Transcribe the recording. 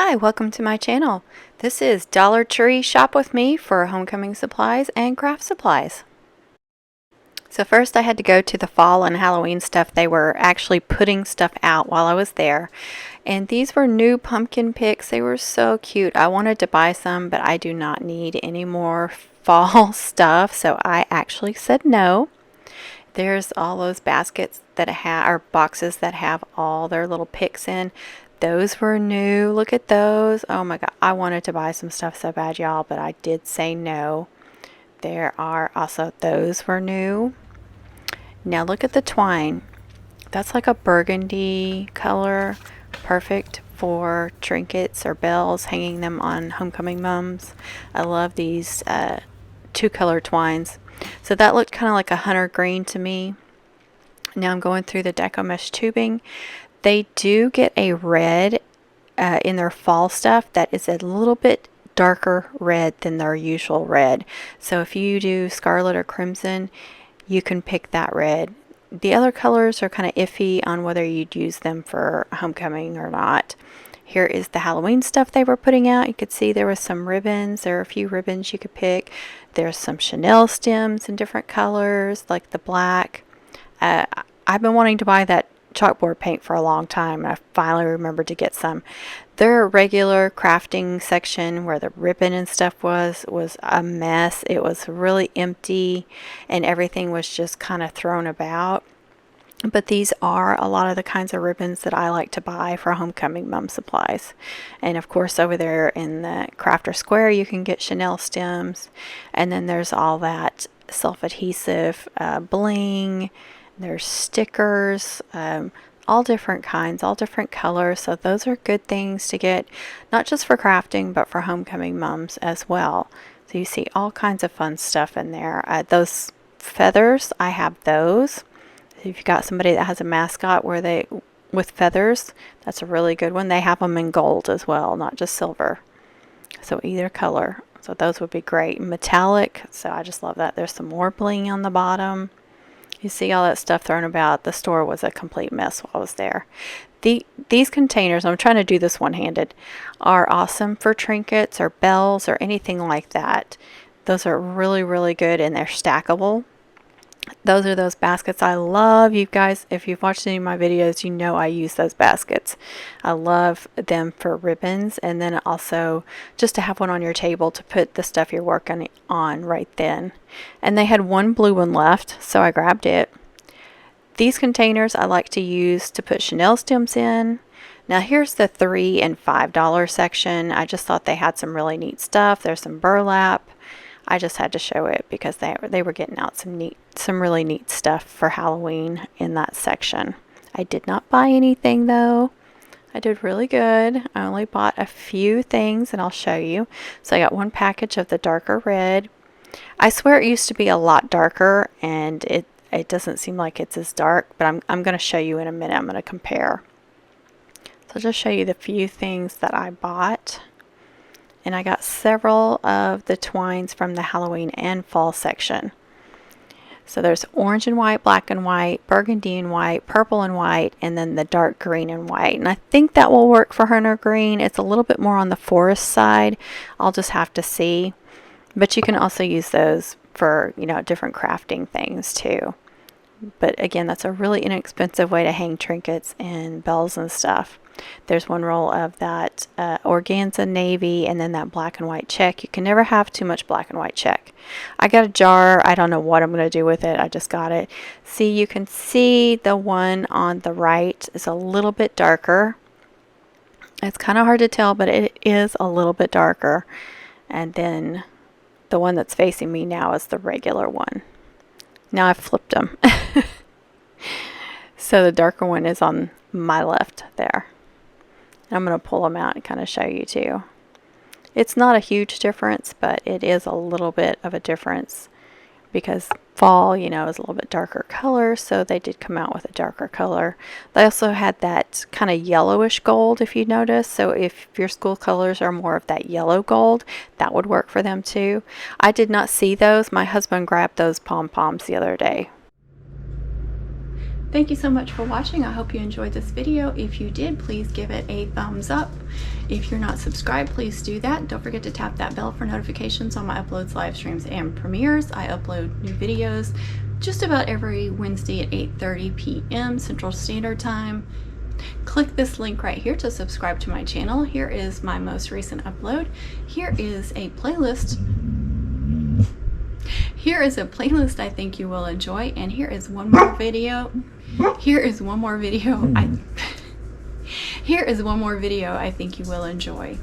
Hi, welcome to my channel. This is Dollar Tree Shop with me for homecoming supplies and craft supplies. So first I had to go to the fall and Halloween stuff. They were actually putting stuff out while I was there. And these were new pumpkin picks. They were so cute. I wanted to buy some, but I do not need any more fall stuff. So I actually said no. There's all those baskets that have, or boxes that have all their little picks in. Those were new. Look at those. Oh my God. I wanted to buy some stuff so bad, y'all, but I did say no. There are also, those were new. Now look at the twine. That's like a burgundy color. Perfect for trinkets or bells, hanging them on homecoming mums. I love these two color twines. So that looked kind of like a hunter green to me. Now I'm going through the deco mesh tubing. They do get a red in their fall stuff that is a little bit darker red than their usual red. So if you do scarlet or crimson, you can pick that red. The other colors are kind of iffy on whether you'd use them for homecoming or not. Here is the Halloween stuff they were putting out. You could see there was some ribbons. There are a few ribbons you could pick. There's some Chanel stems in different colors, like the black. I've been wanting to buy that chalkboard paint for a long time, and I finally remembered to get some. Their regular crafting section where the ribbon and stuff was a mess. It was really empty and everything was just kind of thrown about. But these are a lot of the kinds of ribbons that I like to buy for homecoming mum supplies. And of course over there in the Crafter Square you can get Chanel stems, and then there's all that self-adhesive bling. There's stickers, all different kinds, all different colors. So those are good things to get, not just for crafting, but for homecoming mums as well. So you see all kinds of fun stuff in there. Those feathers, I have those. If you've got somebody that has a mascot with feathers, that's a really good one. They have them in gold as well, not just silver. So either color. So those would be great. Metallic, so I just love that. There's some more bling on the bottom. You see all that stuff thrown about. The store was a complete mess while I was there. These containers, I'm trying to do this one-handed, are awesome for trinkets or bells or anything like that. Those are really, really good, and they're stackable. Those are those baskets I love. You guys, if you've watched any of my videos, you know I use those baskets. I love them for ribbons, and then also just to have one on your table to put the stuff you're working on right then. And they had one blue one left, so I grabbed it. These containers I like to use to put Chanel stems in. Now here's the $3 and $5 section. I just thought they had some really neat stuff. There's some burlap. I just had to show it because they were getting out some really neat stuff for Halloween in that section. I did not buy anything though. I did really good. I only bought a few things and I'll show you. So I got one package of the darker red. I swear it used to be a lot darker, and it doesn't seem like it's as dark, but I'm going to show you in a minute. I'm going to compare. So I'll just show you the few things that I bought. And I got several of the twines from the Halloween and fall section. So there's orange and white, black and white, burgundy and white, purple and white, and then the dark green and white. And I think that will work for hunter green. It's a little bit more on the forest side. I'll just have to see. But you can also use those for, you know, different crafting things too. But again, that's a really inexpensive way to hang trinkets and bells and stuff. There's one roll of that organza navy, and then that black and white check. You can never have too much black and white check. I got a jar. I don't know what I'm going to do with it. I just got it. See, you can see the one on the right is a little bit darker. It's kind of hard to tell, but it is a little bit darker. And then the one that's facing me now is the regular one. Now I've flipped them. So the darker one is on my left there. I'm going to pull them out and kind of show you too. It's not a huge difference, but it is a little bit of a difference because fall, you know, is a little bit darker color, so they did come out with a darker color. They also had that kind of yellowish gold, if you notice. So if your school colors are more of that yellow gold, that would work for them too. I did not see those. My husband grabbed those pom-poms the other day. Thank you so much for watching. I hope you enjoyed this video. If you did, please give it a thumbs up. If you're not subscribed, please do that. Don't forget to tap that bell for notifications on my uploads, live streams, and premieres. I upload new videos just about every Wednesday at 8:30 p.m. Central Standard Time. Click this link right here to subscribe to my channel. Here is my most recent upload. Here is a playlist. Here is a playlist I think you will enjoy, and here is one more video. Here is one more video. Here is one more video I think you will enjoy.